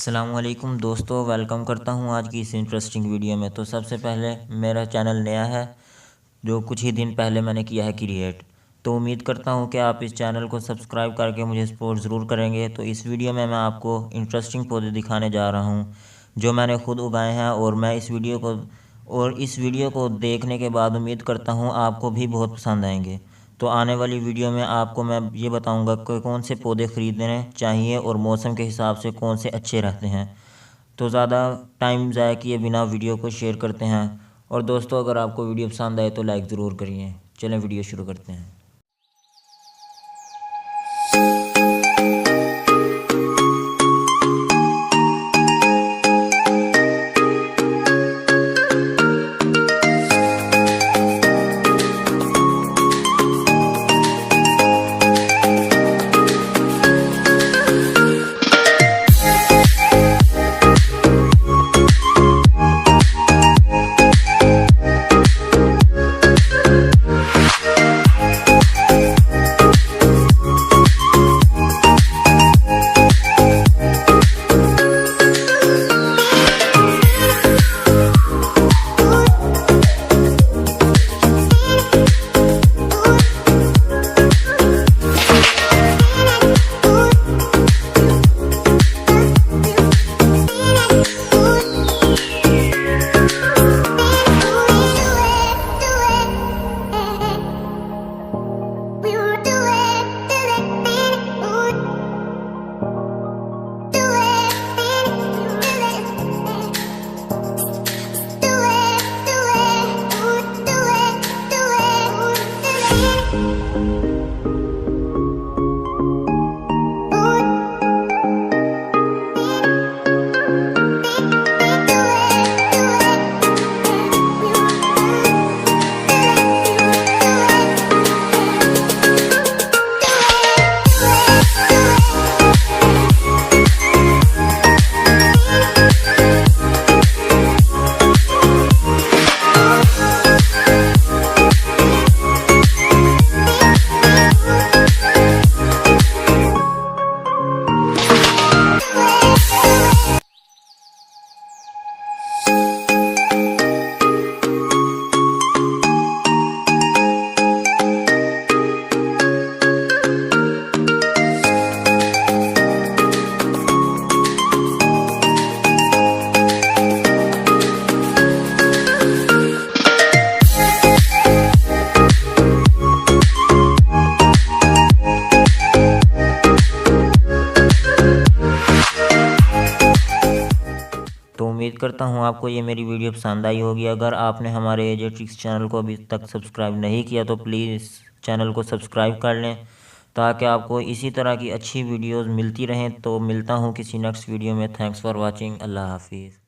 अस्सलामुअलैकुम दोस्तों, वेलकम करता हूँ आज की इस इंटरेस्टिंग वीडियो में। तो सबसे पहले मेरा चैनल नया है जो कुछ ही दिन पहले मैंने किया है क्रिएट। तो उम्मीद करता हूँ कि आप इस चैनल को सब्सक्राइब करके मुझे सपोर्ट ज़रूर करेंगे। तो इस वीडियो में मैं आपको इंटरेस्टिंग पौधे दिखाने जा रहा हूँ जो मैंने खुद उगाए हैं, और इस वीडियो को देखने के बाद उम्मीद करता हूँ आपको भी बहुत पसंद आएंगे। तो आने वाली वीडियो में आपको मैं ये बताऊंगा कि कौन से पौधे ख़रीदने चाहिए और मौसम के हिसाब से कौन से अच्छे रहते हैं। तो ज़्यादा टाइम ज़ाया किए बिना वीडियो को शेयर करते हैं। और दोस्तों, अगर आपको वीडियो पसंद आए तो लाइक ज़रूर करिए। चलें वीडियो शुरू करते हैं। तो उम्मीद करता हूँ आपको ये मेरी वीडियो पसंद आई होगी। अगर आपने हमारे एजे ट्रिक्स चैनल को अभी तक सब्सक्राइब नहीं किया तो प्लीज़ चैनल को सब्सक्राइब कर लें ताकि आपको इसी तरह की अच्छी वीडियोस मिलती रहें। तो मिलता हूँ किसी नेक्स्ट वीडियो में। Thanks for watching. अल्लाह हाफिज़।